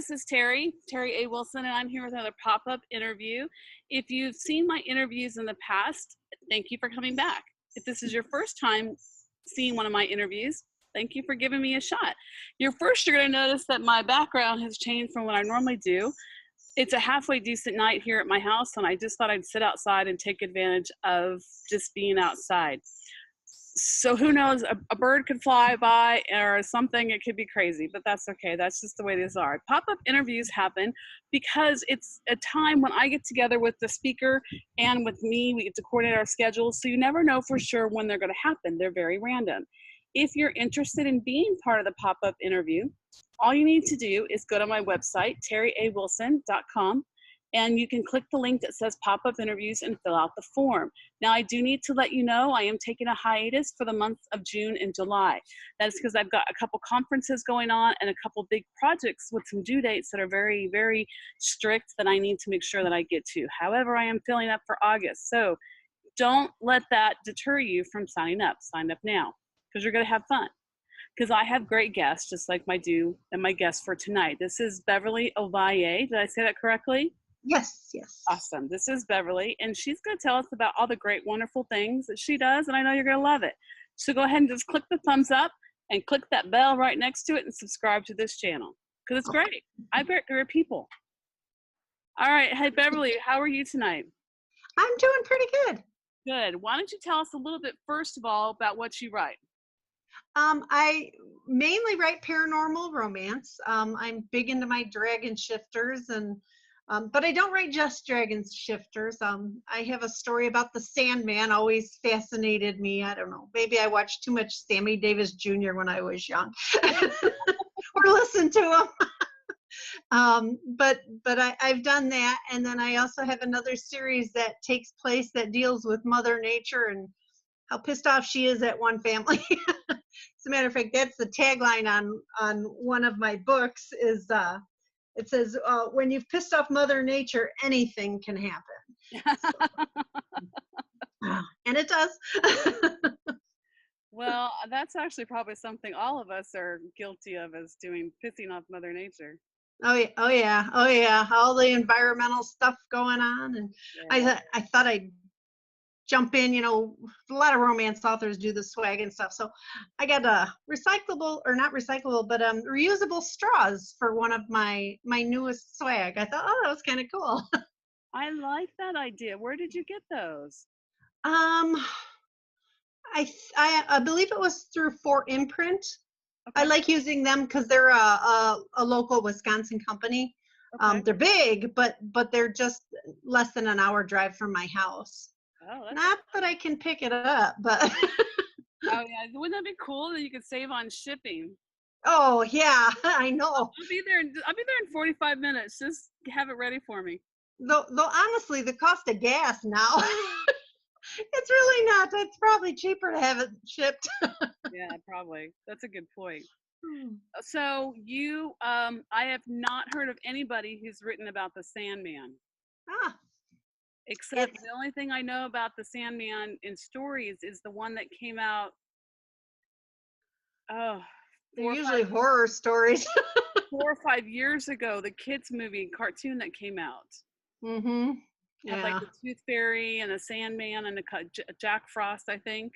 this is Terri A. Wilson, and I'm here with another pop-up interview. If you've seen my interviews in the past, thank you for coming back. If this is your first time seeing one of my interviews, thank you for giving me a shot. You're going to notice that my background has changed from what I normally do. It's a halfway decent night here at my house, and I just thought I'd sit outside and take advantage of just being outside. So who knows, a bird could fly by or something, it could be crazy, but that's okay. That's just the way these are. Pop-up interviews happen because it's a time when I get together with the speaker and with me, we get to coordinate our schedules, so you never know for sure when they're gonna happen. They're very random. If you're interested in being part of the pop-up interview, all you need to do is go to my website, terriawilson.com, and you can click the link that says pop-up interviews and fill out the form. Now, I do need to let you know I am taking a hiatus for the months of June and July. That's because I've got a couple conferences going on and a couple big projects with some due dates that are very, very strict that I need to make sure that I get to. However, I am filling up for August. So don't let that deter you from signing up. Sign up now because you're gonna have fun. Because I have great guests, just like my guest for tonight. This is Beverly Ovalle. Did I say that correctly? Yes, yes. Awesome. This is Beverly, and she's going to tell us about all the great, wonderful things that she does, and I know you're going to love it. So go ahead and just click the thumbs up and click that bell right next to it and subscribe to this channel because it's great. I bet there are people. All right. Hey, Beverly, how are you tonight? I'm doing pretty good. Good. Why don't you tell us a little bit, first of all, about what you write? I mainly write paranormal romance. I'm big into my dragon shifters, and but I don't write just dragon shifters. I have a story about the Sandman, always fascinated me. I don't know, maybe I watched too much Sammy Davis Jr. when I was young, or listened to him. But I've done that, and then I also have another series that takes place that deals with Mother Nature and how pissed off she is at one family. As a matter of fact, that's the tagline on one of my books. Is it says, when you've pissed off Mother Nature, anything can happen. So, and it does. Well, that's actually probably something all of us are guilty of, is pissing off Mother Nature. Oh yeah, oh yeah, oh yeah. All the environmental stuff going on, and yeah. I thought I'd jump in. You know, a lot of romance authors do the swag and stuff. So I got a recyclable, or not recyclable, but reusable straws for one of my newest swag. I thought, oh, that was kind of cool. I like that idea. Where did you get those? I believe it was through Fort Imprint. Okay. I like using them because they're a local Wisconsin company. Okay. They're big, but they're just less than an hour drive from my house. Oh, not that I can pick it up, but oh yeah, wouldn't that be cool that you could save on shipping? Oh yeah, I know. I'll be there in 45 minutes. Just have it ready for me. Though honestly, the cost of gas now, it's really not. It's probably cheaper to have it shipped. Yeah, probably. That's a good point. So you, I have not heard of anybody who's written about the Sandman. Ah. Except the only thing I know about the Sandman in stories is the one that came out. Oh, they're usually horror stories. 4 or 5 years ago, the kids movie cartoon that came out. Mm-hmm. Yeah. Had like the Tooth Fairy and the Sandman and the Jack Frost, I think.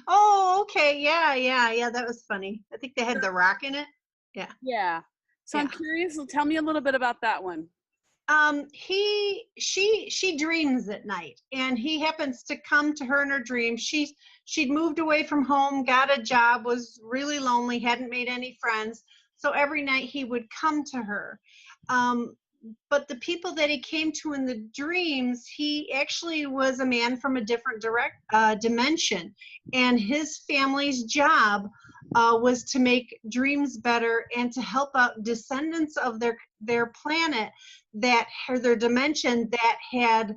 Oh, okay. Yeah. That was funny. I think they had The Rock in it. Yeah. Yeah. So I'm curious. Tell me a little bit about that one. She dreams at night, and he happens to come to her in her dream. She'd moved away from home, got a job, was really lonely, hadn't made any friends. So every night he would come to her. But the people that he came to in the dreams, he actually was a man from a different dimension, and his family's job was to make dreams better and to help out descendants of their planet, their dimension, that had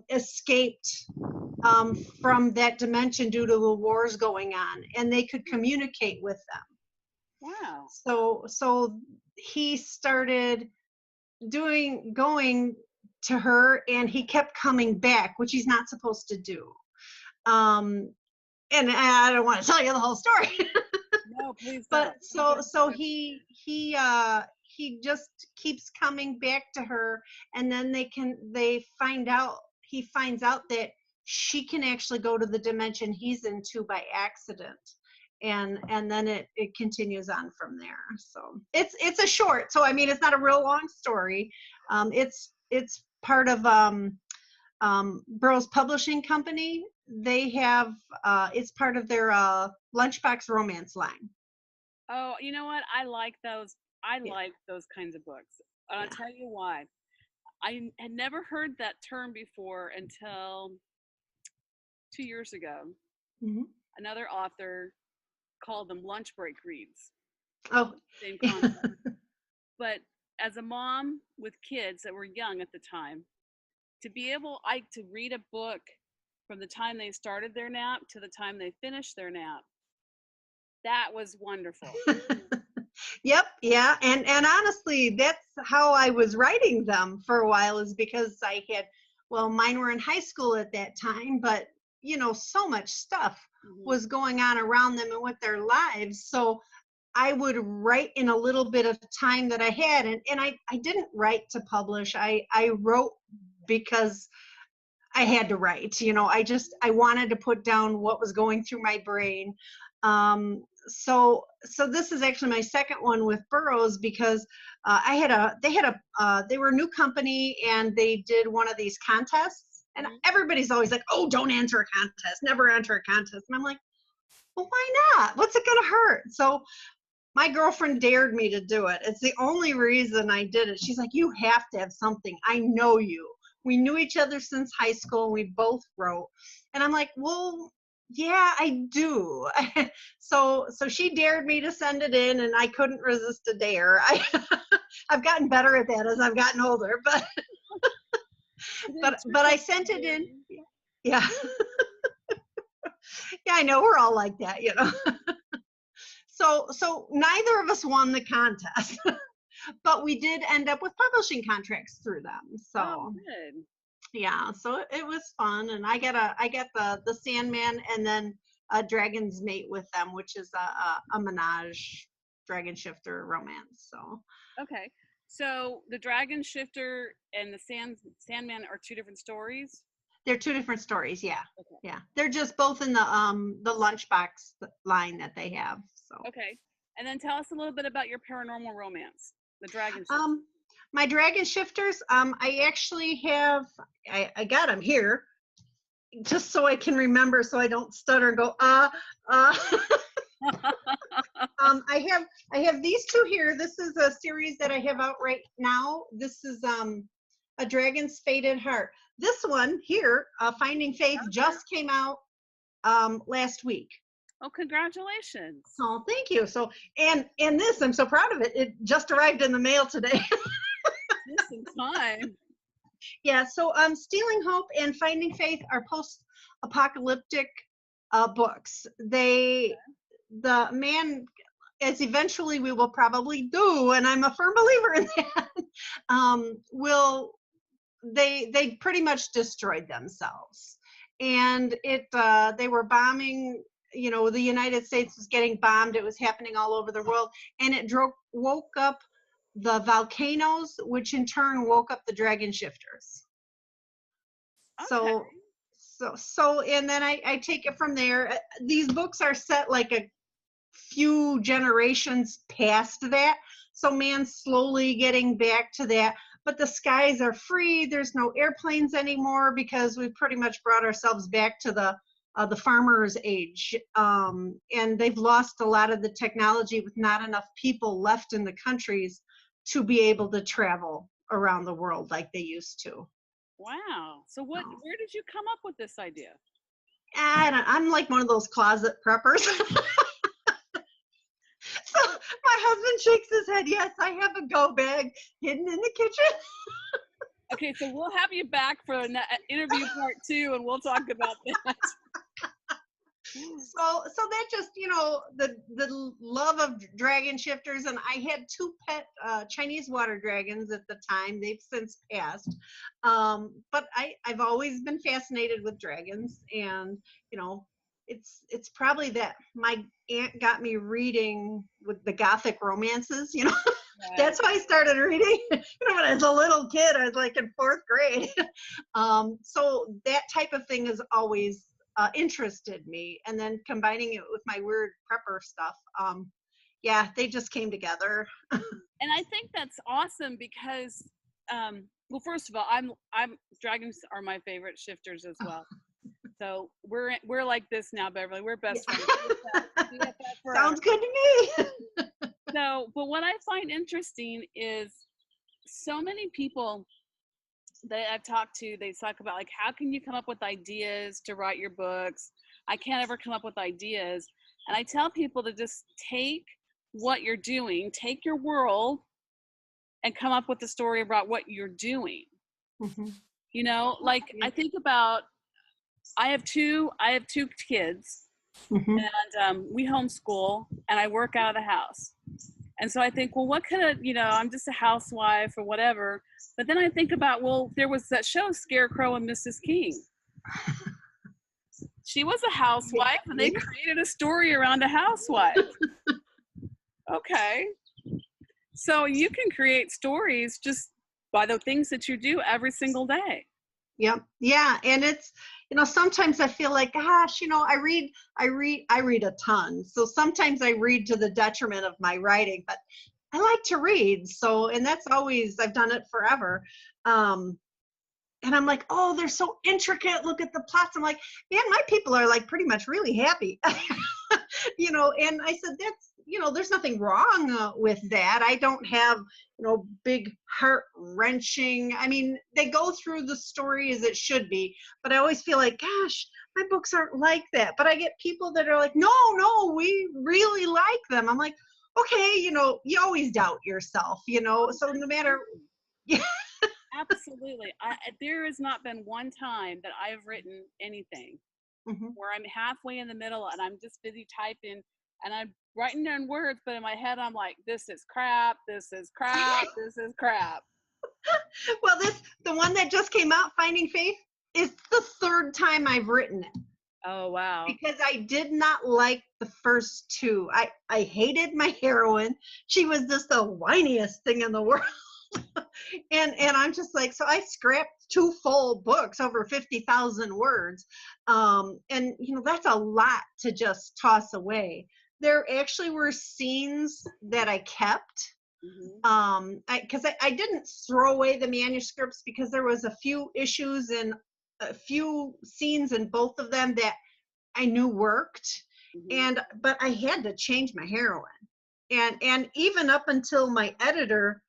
escaped from that dimension due to the wars going on, and they could communicate with them. Wow. So he started going to her, and he kept coming back, which he's not supposed to do. And I don't want to tell you the whole story. No, please don't. But so he he just keeps coming back to her, and then he finds out that she can actually go to the dimension he's into by accident, and then it continues on from there. So it's a short, so I mean it's not a real long story. It's part of Burroughs Publishing Company. They have it's part of their Lunchbox romance line. Oh, you know what? I like those. I Yeah, like those kinds of books. And I'll yeah. tell you why. I had never heard that term before until 2 years ago. Hmm. Another author called them lunch break reads. Oh, Same yeah. concept. But as a mom with kids that were young at the time, to be able to read a book from the time they started their nap to the time they finished their nap, that was wonderful. Yep, yeah, and honestly, that's how I was writing them for a while, is because I had, well, mine were in high school at that time, but so much stuff Hmm. was going on around them and with their lives. So I would write in a little bit of time that I had, and I didn't write to publish. I wrote because I had to write. I wanted to put down what was going through my brain. So this is actually my second one with Burroughs, because they were a new company, and they did one of these contests, and Hmm. everybody's always like, oh, don't enter a contest, never enter a contest. And I'm like, well, why not? What's it gonna hurt? So my girlfriend dared me to do it. It's the only reason I did it. She's like, you have to have something. I know you. We knew each other since high school. We both wrote. And I'm like, well, yeah, I do. So she dared me to send it in, and I couldn't resist a dare. I've gotten better at that as I've gotten older, but But then but it took but I like sent it in. years. Yeah. Yeah, I know, we're all like that. So neither of us won the contest. But we did end up with publishing contracts through them. Oh, So good. yeah, so it was fun, and I got the Sandman, and then a Dragon's Mate with them, which is a menage dragon shifter romance. So Okay. So the Dragon Shifter and the Sandman are two different stories. they're two different stories. Yeah, Okay. yeah, they're just both in the Lunchbox line that they have. So Okay. And then tell us a little bit about your paranormal romance, the Dragon Shifter. um, my dragon shifters, I actually have, I got them here just so I can remember, so I don't stutter and go uh. I have these two here. This is a series that I have out right now. This is a Dragon's Fated Heart. This one here, Finding Faith, just came out last week. Oh, congratulations. Oh, thank you. So and this, I'm so proud of it. It just arrived in the mail today. Just in time. Yeah. So Stealing Hope and Finding Faith are post-apocalyptic books. The man, as eventually we will probably do, and I'm a firm believer in that, will they pretty much destroyed themselves, and they were bombing. The United States was getting bombed. It was happening all over the world, and it woke up the volcanoes, which in turn woke up the dragon shifters. Okay. So and then I take it from there. These books are set like a few generations past that. So man's slowly getting back to that. But the skies are free. There's no airplanes anymore, because we pretty much brought ourselves back to the farmer's age. And they've lost a lot of the technology, with not enough people left in the countries to be able to travel around the world like they used to. Wow. So So, where did you come up with this idea? I'm like one of those closet preppers. So my husband shakes his head. Yes, I have a go bag hidden in the kitchen. Okay, so we'll have you back for an interview part 2, and we'll talk about that. So that just, the love of dragon shifters, and I had two pet Chinese water dragons at the time. They've since passed, but I've always been fascinated with dragons, and it's probably that my aunt got me reading with the Gothic romances. Right. That's why I started reading. When I was a little kid, I was like in fourth grade. So that type of thing has always interested me. And then combining it with my weird prepper stuff, yeah, they just came together. And I think that's awesome because, well, first of all, I'm dragons are my favorite shifters as well. So we're like this now, Beverly. We're Yeah. best friends. BFF forever. Sounds good to me. So, but what I find interesting is so many people that I've talked to, they talk about like, how can you come up with ideas to write your books? I can't ever come up with ideas. And I tell people to just take what you're doing, take your world, and come up with a story about what you're doing. Mhm. You know, like I think about, I have two kids, Mhm. and we homeschool, and I work out of the house. And so I think, well, what could have, I'm just a housewife or whatever. But then I think about, well, there was that show, Scarecrow and Mrs. King. She was a housewife, and they created a story around a housewife. Okay. So you can create stories just by the things that you do every single day. Yep. Yeah. And it's, sometimes I feel like, gosh, I read a ton. So sometimes I read to the detriment of my writing, but I like to read. So, and that's always, I've done it forever. And I'm like, oh, they're so intricate. Look at the plots. I'm like, man, my people are like pretty much really happy. And I said, there's nothing wrong with that. I don't have, big heart wrenching. I mean, they go through the story as it should be, but I always feel like, gosh, my books aren't like that. But I get people that are like, no, we really like them. I'm like, okay, you always doubt yourself, so no matter. Yeah. Absolutely. There has not been one time that I've written anything Mhm. where I'm halfway in the middle and I'm just busy typing and I'm writing down words, but in my head I'm like, this is crap, this is crap, this is crap. Well, the one that just came out, Finding Faith, is the third time I've written it Oh, wow. because I did not like the first two. I hated my heroine. She was just the whiniest thing in the world. and I'm just like, so I scrapped two full books over 50,000 words. And that's a lot to just toss away. There actually were scenes that I kept, because I didn't throw away the manuscripts because there was a few issues and a few scenes in both of them that I knew worked, but I had to change my heroine, and even up until my editor,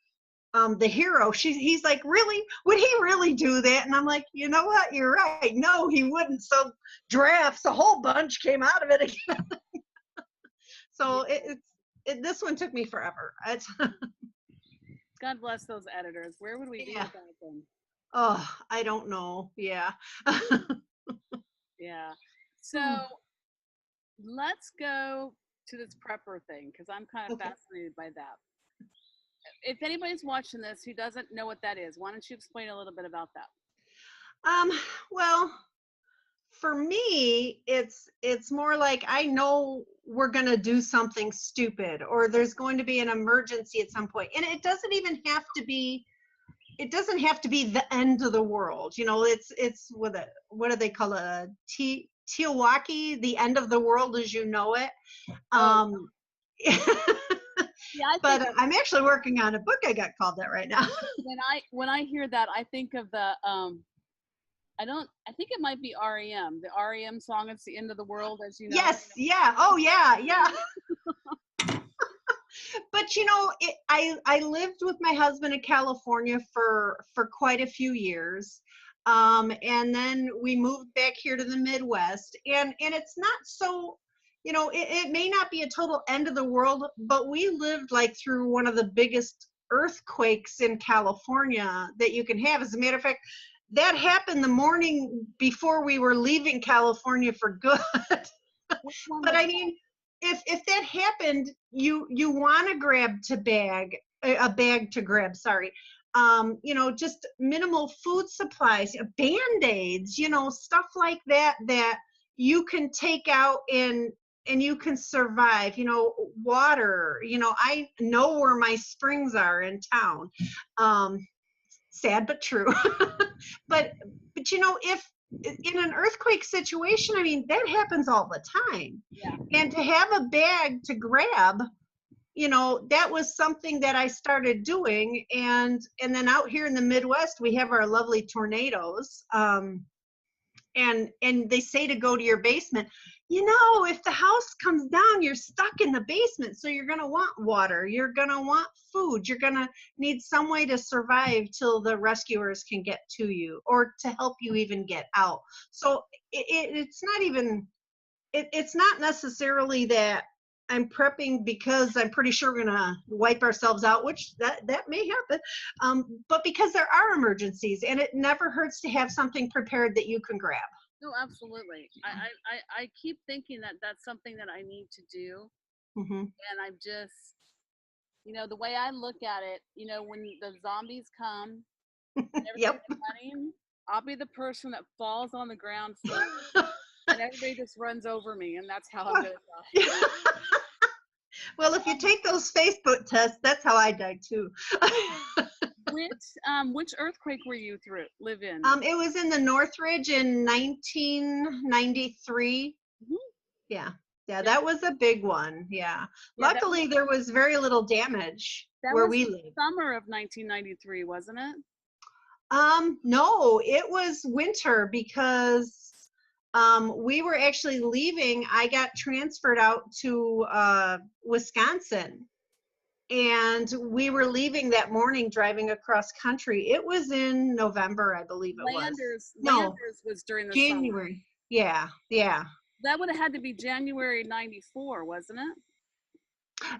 the hero, he's like, really, would he really do that? And I'm like, you know what, you're right, no, he wouldn't. So drafts, a whole bunch came out of it again. So this one took me forever. God bless those editors. Where would we be Yeah. without them? Oh, I don't know. Yeah. Yeah. So let's go to this prepper thing because I'm kind of Okay. fascinated by that. If anybody's watching this who doesn't know what that is, why don't you explain a little bit about that? Well, for me, it's more like I know we're gonna do something stupid or there's going to be an emergency at some point. And it doesn't even have to be, it doesn't have to be the end of the world. It's what do they call it? Tiwaki, the end of the world as you know it. Oh, Um yeah, I think but I'm actually working on a book I got called that right now. when I hear that, I think of the I think it might be REM, the REM song. It's the end of the world, as you know. Yes, yeah. Oh yeah, yeah. But I lived with my husband in California for quite a few years, and then we moved back here to the Midwest, and it's not so, it may not be a total end of the world, but we lived like through one of the biggest earthquakes in California that you can have. As a matter of fact, that happened the morning before we were leaving California for good. But I mean, if that happened, you want to grab a bag to grab, sorry. Just minimal food supplies, Band-Aids, stuff like that you can take out and and you can survive, water, I know where my springs are in town. Um, Sad but true. but if in an earthquake situation, I mean, that happens all the time. Yeah. And to have a bag to grab, that was something that I started doing. And then out here in the Midwest, we have our lovely tornadoes. And they say to go to your basement. If the house comes down, you're stuck in the basement, so you're going to want water, you're going to want food, you're going to need some way to survive till the rescuers can get to you, or to help you even get out. So it's not even it's not necessarily that I'm prepping because I'm pretty sure we're gonna wipe ourselves out, which that may happen, but because there are emergencies, and it never hurts to have something prepared that you can grab. No, absolutely. I keep thinking that that's something that I need to do, Hmm. and I'm just, the way I look at it, when the zombies come and everybody's Yep. running, I'll be the person that falls on the ground first, and everybody just runs over me, and that's how I'm gonna die. Well, if you take those Facebook tests, that's how I died too. Which earthquake were you live in? It was in the Northridge in 1993. Mhm. Yeah. Yeah, That was a big one. Yeah. yeah, Luckily, there was very little damage that where was we the live. summer of 1993, wasn't it? No, it was winter because we were actually leaving. I got transferred out to Wisconsin, and we were leaving that morning, driving across country. It was in November, I believe it was. No, Landers was during the summer. January. Yeah, yeah. That would have had to be January 94, wasn't it?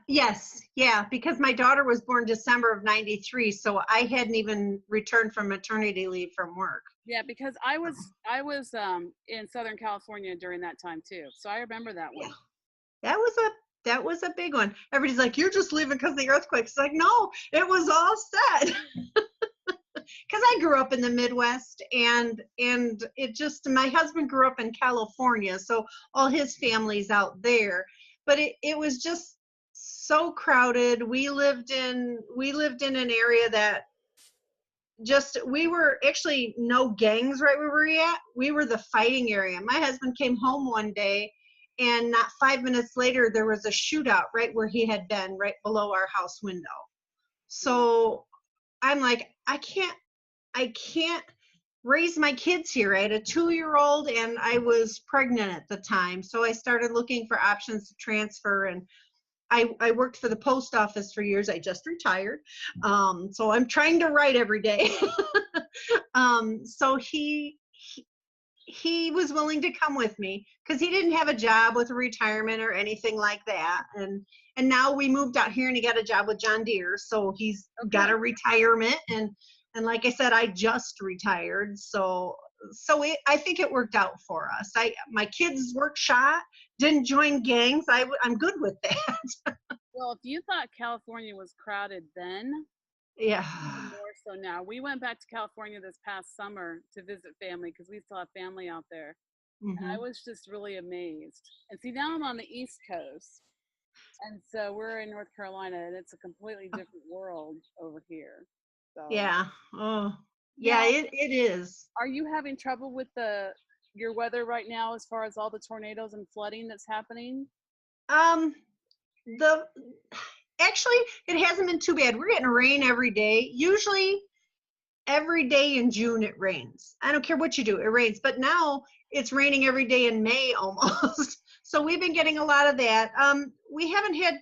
Yes, yeah, because my daughter was born December of 93, so I hadn't even returned from maternity leave from work. Yeah, because I was in Southern California during that time too. So I remember that Yeah, one. that was a big one. Everybody's like, "You're just leaving because of the earthquake." It's like, no, it was all set. Because I grew up in the Midwest, and it just, my husband grew up in California, so all his family's out there. But it was just so crowded. We lived in an area that just, we were actually no gangs right where we were at. We were the fighting area. My husband came home one day, and not 5 minutes later there was a shootout right where he had been, right below our house window. Yeah. So I'm like, I can't raise my kids here. I had a 2-year-old, and I was pregnant at the time. So I started looking for options to transfer, and I worked for the post office for years. I just retired. So I'm trying to write every day. So he was willing to come with me because he didn't have a job with a retirement or anything like that. And now we moved out here, and he got a job with John Deere. So he's got Okay. a retirement, and like I said, I just retired. I think it worked out for us. My kids work shot, didn't join gangs. I'm good with that. Well, if you thought California was crowded then, Yeah. even more so now. We went back to California this past summer to visit family because we still have family out there. And I Hmm. was just really amazed. And see, now I'm on the East Coast. And so we're in North Carolina, and it's a completely different world over here. So Yeah. Oh, yeah, now, it is. are you having trouble with your weather right now as far as all the tornadoes and flooding that's happening? Um, the Actually, it hasn't been too bad. We're getting rain every day. Usually every day in June it rains. I don't care what you do, it rains. But now it's raining every day in May almost. So we've been getting a lot of that. We haven't had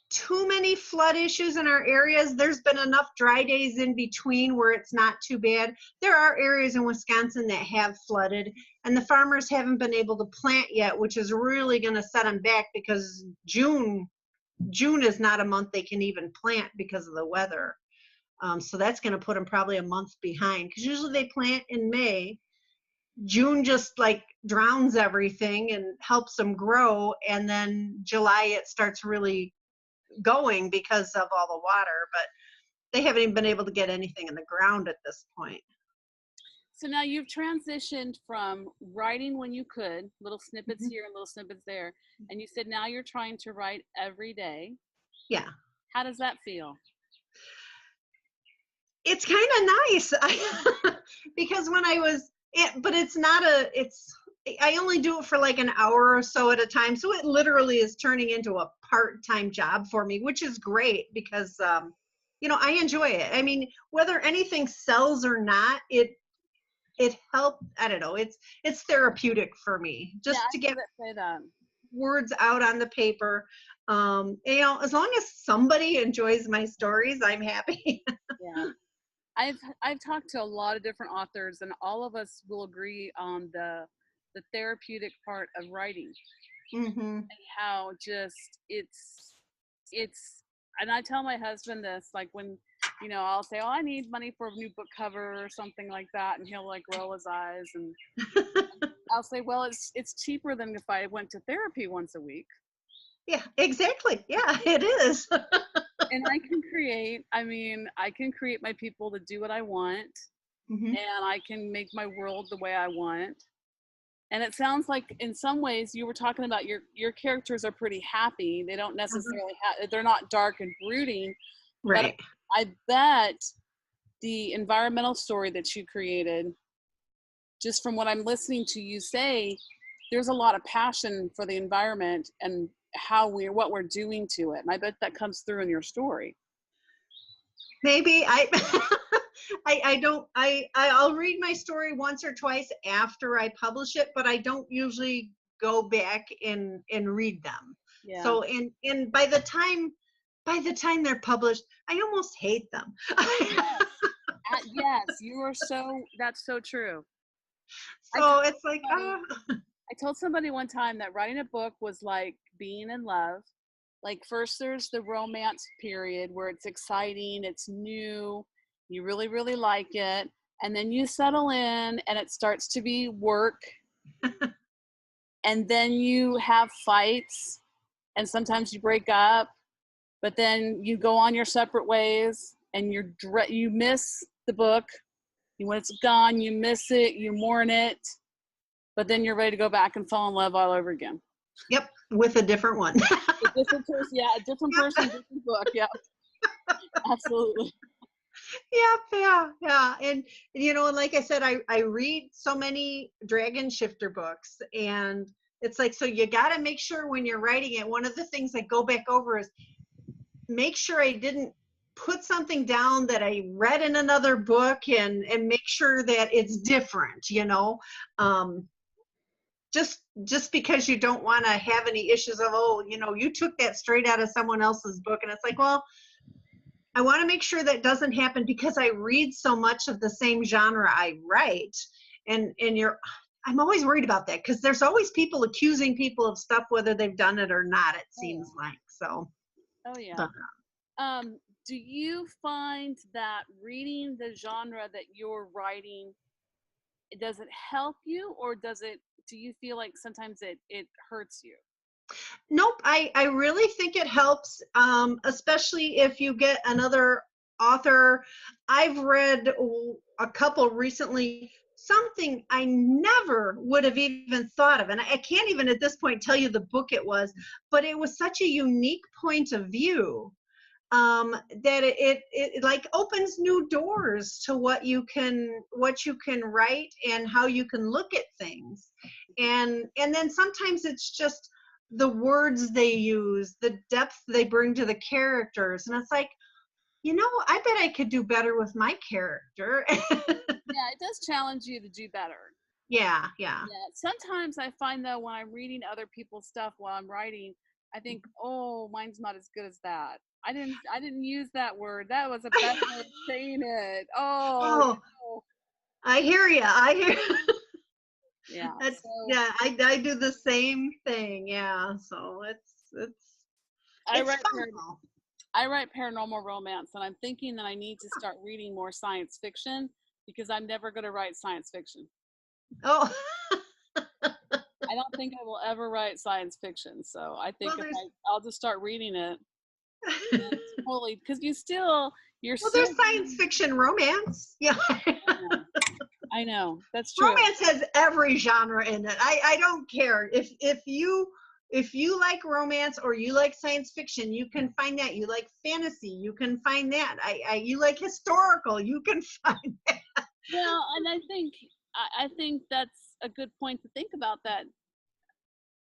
too many flood issues in our areas. There's been enough dry days in between where it's not too bad. There are areas in Wisconsin that have flooded, and the farmers haven't been able to plant yet, which is really going to set them back because June is not a month they can even plant because of the weather. So that's going to put them probably a month behind, because usually they plant in May. June just like drowns everything and helps them grow, and then July it starts really going because of all the water. But they haven't even been able to get anything in the ground at this point. So now you've transitioned from writing when you could, little snippets Mhm. here and little snippets there, and you said now you're trying to write every day. Yeah. How does that feel? It's kind of nice. Because when I was but it's not a it's I only do it for like an hour or so at a time, so it literally is turning into a part-time job for me, which is great because I enjoy it. I mean, whether anything sells or not, it helped. I don't know, it's therapeutic for me Yeah, just to I've get heard it say that. words out on the paper. As long as somebody enjoys my stories, I'm happy. Yeah. I've talked to a lot of different authors, and all of us will agree on the therapeutic part of writing. Hmm. How just it's and I tell my husband this, like when I'll say, oh, I need money for a new book cover or something like that, and he'll like roll his eyes, and I'll say, well, it's cheaper than if I went to therapy once a week. Yeah, exactly. Yeah, it is. And I can create my people to do what I want, Hmm. and I can make my world the way I want. And it sounds like in some ways you were talking about your characters are pretty happy. They don't Hmm. necessarily they're not dark and brooding, but Right. I bet the environmental story that you created, just from what I'm listening to you say, there's a lot of passion for the environment and what we're doing to it. And I bet that comes through in your story. Maybe I I don't I'll read my story once or twice after I publish it, but I don't usually go back and read them. Yeah. So and by the time they're published, I almost hate them. Yes. Yes, that's so true. I So told it's like, somebody I told somebody one time that writing a book was like being in love. Like first there's the romance period where it's exciting, it's new, you really, really like it, and then you settle in and it starts to be work, and then you have fights, and sometimes you break up, but then you go on your separate ways, and you miss the book. When it's gone, you miss it, you mourn it, but then you're ready to go back and fall in love all over again. yep, with a different one. A different person, yeah, a different person, different book, yeah, absolutely. Yep, yeah, yeah. And like I said, I read so many dragon shifter books, and it's like, so you got to make sure when you're writing it, one of the things I go back over is make sure I didn't put something down that I read in another book, and make sure that it's different. Um just because you don't want to have any issues of, oh, you took that straight out of someone else's book, and it's like, well, I want to make sure that doesn't happen because I read so much of the same genre I write. And I'm always worried about that because there's always people accusing people of stuff whether they've done it or not, it Oh seems yeah. like. So, Oh yeah. but Do you find that reading the genre that you're writing, does it help you, or do you feel like sometimes it hurts you? nope, I really think it helps, especially if you get another author. I've read a couple recently, something I never would have even thought of. And I can't even at this point tell you the book it was, but it was such a unique point of view, that it like opens new doors to what you can write and how you can look at things. And then sometimes it's just the words they use, the depth they bring to the characters, and it's like, I bet I could do better with my character. Yeah, it does challenge you to do better. Yeah, yeah. Yeah, sometimes I find though when I'm reading other people's stuff while I'm writing, I think, oh, mine's not as good as that. I didn't use that word. That was a better way of saying it. Oh, Oh, I hear you. I hear. yeah. That's So yeah. I do the same thing. Yeah. So it's I it's write fun par- though. I write paranormal romance, and I'm thinking that I need to start reading more science fiction because I'm never going to write science fiction. Oh, I don't think I will ever write science fiction. So I think well, there's I'll just start reading it and totally, because you're well, still there's science reading. fiction romance. Yeah. I know. I know, that's true. Romance has every genre in it. I don't care if you like romance or you like science fiction, you can find that. You like fantasy, you can find that. You like historical, you can find that. Well, and I think that's a good point to think about that.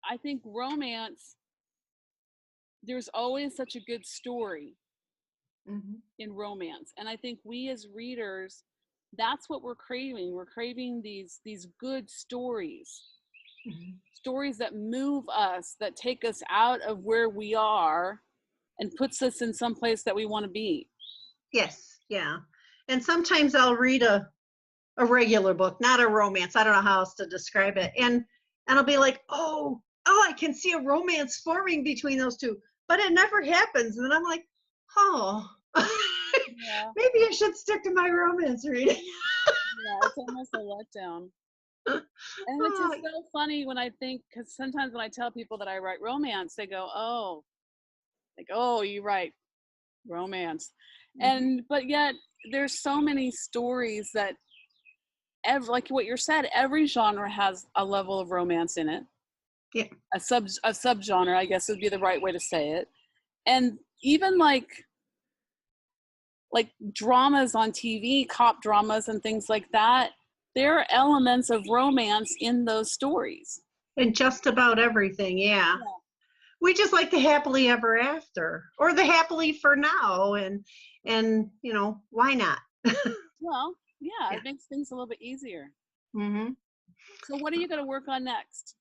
I think romance, there's always such a good story Mhm. in romance. And I think we as readers, that's what we're craving. We're craving these good stories. Mhm. Stories that move us, that take us out of where we are and puts us in some place that we want to be. Yes, yeah. And sometimes I'll read a regular book, not a romance. I don't know how else to describe it. And I'll be like, oh, I can see a romance forming between those two, but it never happens. And I'm like, oh, Yeah, maybe I should stick to my romance reading. yeah, it's almost a letdown. And it's just Oh, so funny when I think, because sometimes when I tell people that I write romance, they go, oh, like, oh, you write romance. mhm. And, but yet there's so many stories that, like what you said, every genre has a level of romance in it. Yeah. A subgenre, I guess would be the right way to say it. And even like dramas on TV, cop dramas and things like that, there are elements of romance in those stories. And just about everything. Yeah. Yeah. We just like the happily ever after or the happily for now. And, why not? Well, yeah, Yeah. it makes things a little bit easier. Hmm. So what are you going to work on next?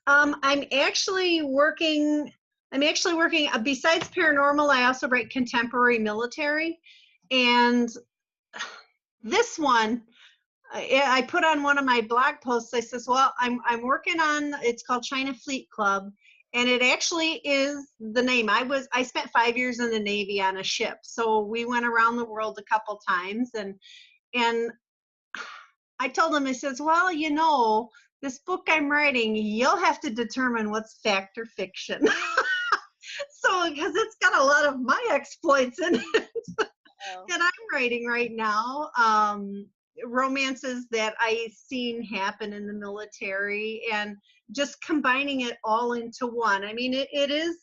Um, I'm actually working. Besides paranormal, I also write contemporary military, and this one I put on one of my blog posts. I says, "Well, I'm working on. It's called China Fleet Club, and it actually is the name. I spent 5 years in the Navy on a ship, so we went around the world a couple times, and I told him, I says, well, this book I'm writing, you'll have to determine what's fact or fiction. So, because it's got a lot of my exploits in it Oh, that I'm writing right now. Romances that I've seen happen in the military and just combining it all into one. I mean, it is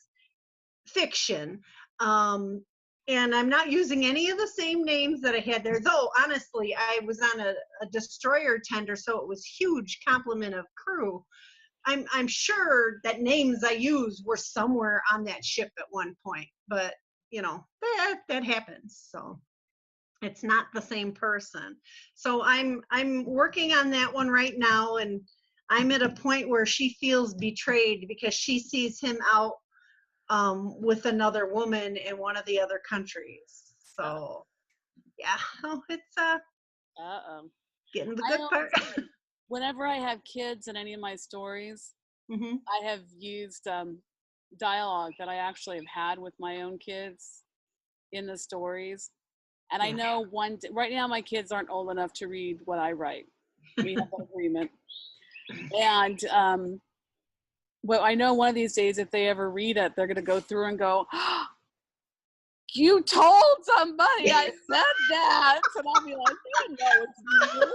fiction. And I'm not using any of the same names that I had there, though honestly, I was on a destroyer tender, so it was huge complement of crew. I'm sure that names I used were somewhere on that ship at one point, but that happens. So it's not the same person. So I'm working on that one right now, and I'm at a point where she feels betrayed because she sees him out with another woman in one of the other countries. So yeah, it's uh-oh. getting the I good always part. say, whenever I have kids in any of my stories, Hmm. I have used dialogue that I actually have had with my own kids in the stories. And I Yeah. know right now my kids aren't old enough to read what I write. We have an agreement. And well, I know one of these days if they ever read it, they're going to go through and go, oh, you told somebody I said that. And I'll be like, you know it's you.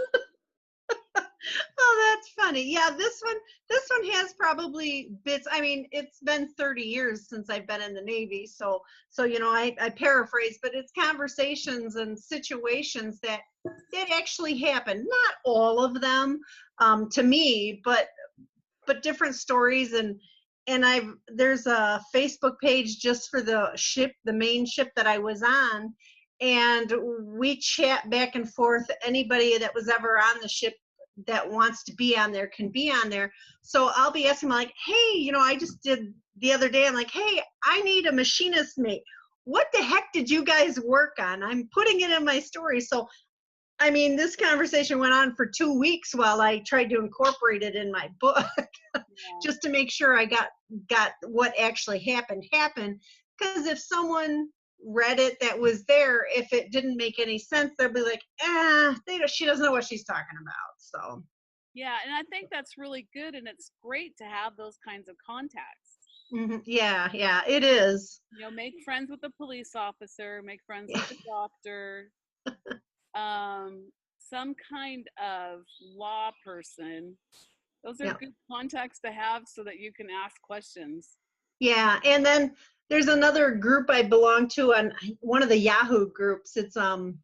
Oh, that's funny. Yeah, this one has probably bits. I mean, it's been 30 years since I've been in the Navy, so I paraphrase, but it's conversations and situations that actually happen. Not all of them, to me, but different stories. And there's a Facebook page just for the main ship that I was on, and we chat back and forth. Anybody that was ever on the ship that wants to be on there can be on there. So I'll be asking like, hey, I just did the other day, I'm like, hey, I need a machinist mate. What the heck did you guys work on? I'm putting it in my story. So I mean, this conversation went on for 2 weeks while I tried to incorporate it in my book, Yeah. just to make sure I got what actually happened. Because if someone read it that was there, if it didn't make any sense, they'll be like, she doesn't know what she's talking about. So Yeah, and I think that's really good, and it's great to have those kinds of contacts. yeah, it is. Make friends with the police officer, make friends Yeah. with the doctor. Um, some kind of law person, those are Yep. good contacts to have so that you can ask questions. Yeah, and then there's another group I belong to on one of the Yahoo groups. It's called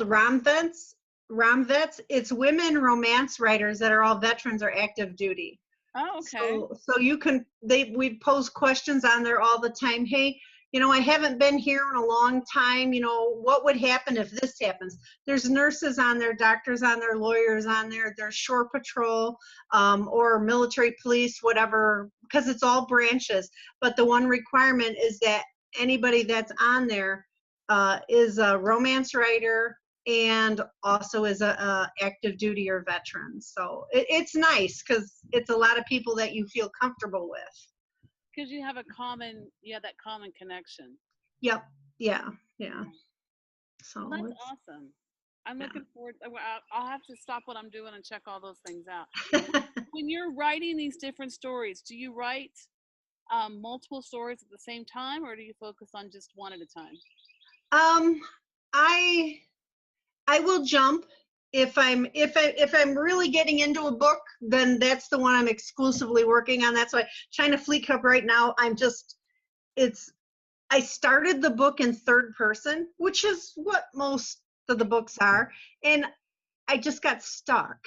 Romvets. Romvets. It's women romance writers that are all veterans or active duty. Oh, okay. So you can we pose questions on there all the time. Hey, I haven't been here in a long time. What would happen if this happens? There's nurses on there, doctors on there, lawyers on there. There's shore patrol or military police, whatever, because it's all branches. But the one requirement is that anybody that's on there is a romance writer and also is a active duty or veteran. So it's nice because it's a lot of people that you feel comfortable with. Because you have that common connection. Yep. Yeah. So Well, that's awesome. I'm looking forward. I'll have to stop what I'm doing and check all those things out. When you're writing these different stories, do you write multiple stories at the same time, or do you focus on just one at a time? I will jump if I'm really getting into a book, then that's the one I'm exclusively working on. That's why China Fleet Cup right now, I started the book in third person, which is what most of the books are, and I just got stuck.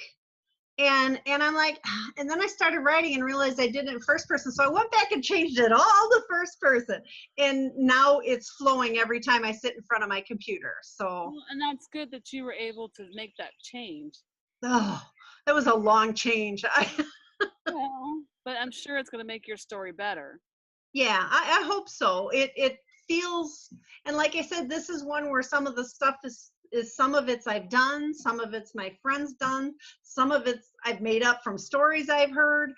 And I'm like, and then I started writing and realized I did it in first person. So I went back and changed it all to first person. And now it's flowing every time I sit in front of my computer. So, well, and that's good that you were able to make that change. oh, that was a long change. Well, but I'm sure it's going to make your story better. Yeah, I hope so. It feels, and like I said, this is one where some of the stuff is some of it's I've done, some of it's my friends done, some of it's I've made up from stories I've heard.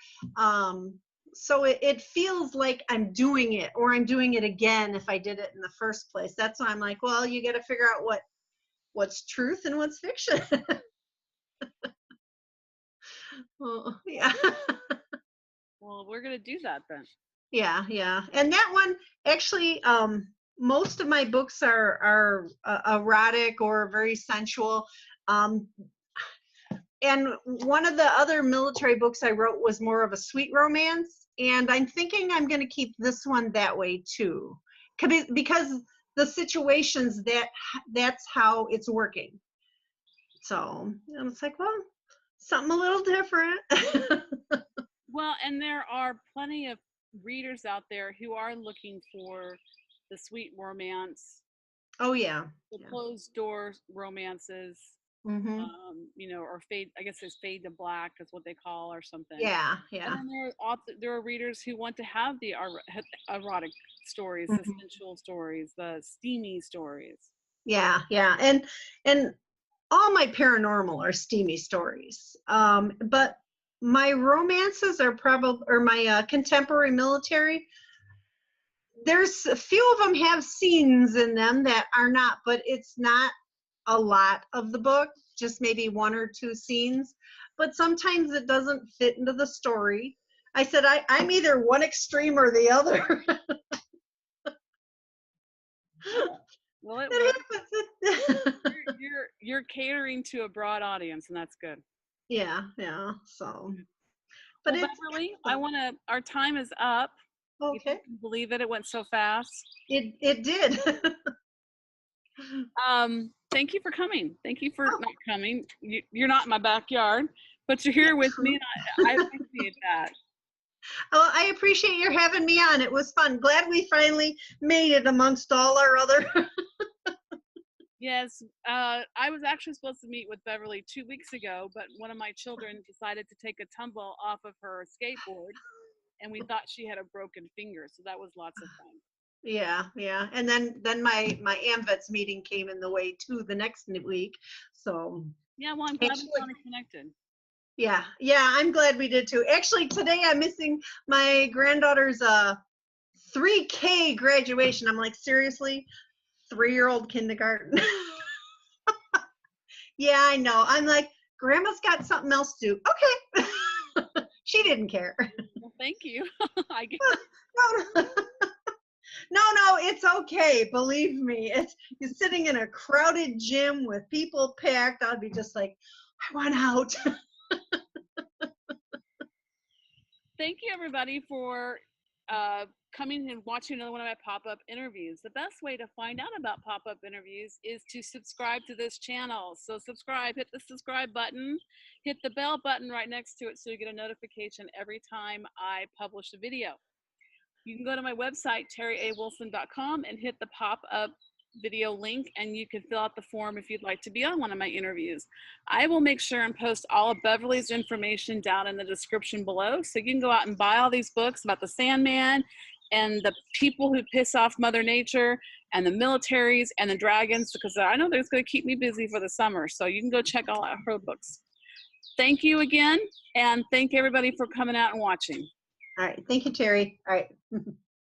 So it feels like I'm doing it, or I'm doing it again if I did it in the first place. That's why I'm like, well, you got to figure out what's truth and what's fiction. Well, yeah. Well, we're going to do that then. Yeah. And that one actually, most of my books are erotic or very sensual. And one of the other military books I wrote was more of a sweet romance, and I'm thinking I'm going to keep this one that way too, because the situations that's how it's working. So it's like, well, something a little different. Well, and there are plenty of readers out there who are looking for the sweet romance, Oh yeah. the closed door romances, Mm-hmm. or fade. I guess it's fade to black is what they call, or something. Yeah. And then there are readers who want to have the erotic stories, the Mm-hmm. sensual stories, the steamy stories. Yeah. And all my paranormal are steamy stories. But my romances are probably, or my contemporary military, there's a few of them have scenes in them that are not, but it's not a lot of the book, just maybe one or two scenes. But sometimes it doesn't fit into the story. I said I'm either one extreme or the other. Well, it It works. happens. You're catering to a broad audience, and that's good. Yeah. So, but Well, Beverly, our time is up. If you okay. can believe it, it went so fast. It did. Thank you for coming. Thank you for not coming. You're not in my backyard, but you're here with me, and I appreciate that. Well, I appreciate your having me on. It was fun. Glad we finally made it amongst all our other. Yes, I was actually supposed to meet with Beverly 2 weeks ago, but one of my children decided to take a tumble off of her skateboard, and we thought she had a broken finger, so that was lots of fun. Yeah. And then my AMVETS meeting came in the way too the next week. So yeah, well, I'm glad we finally connected. Yeah, I'm glad we did too. Actually, today I'm missing my granddaughter's 3K graduation. I'm like, seriously? 3-year-old kindergarten. Yeah, I know. I'm like, Grandma's got something else to do. Okay. She didn't care. Well, thank you. I guess. No, no, it's okay. Believe me, you're sitting in a crowded gym with people packed. I'd be just like, I want out. Thank you, everybody, for coming and watching another one of my pop-up interviews. The best way to find out about pop-up interviews is to subscribe to this channel. So subscribe, hit the subscribe button, hit the bell button right next to it so you get a notification every time I publish a video. You can go to my website, terriawilson.com, and hit the pop-up video link, and you can fill out the form if you'd like to be on one of my interviews. I will make sure and post all of Beverly's information down in the description below, so you can go out and buy all these books about the Sandman and the people who piss off Mother Nature and the militaries and the dragons, because I know that's going to keep me busy for the summer. So you can go check all out her books. Thank you again, and thank everybody for coming out and watching. All right. Thank you, Terri. All right.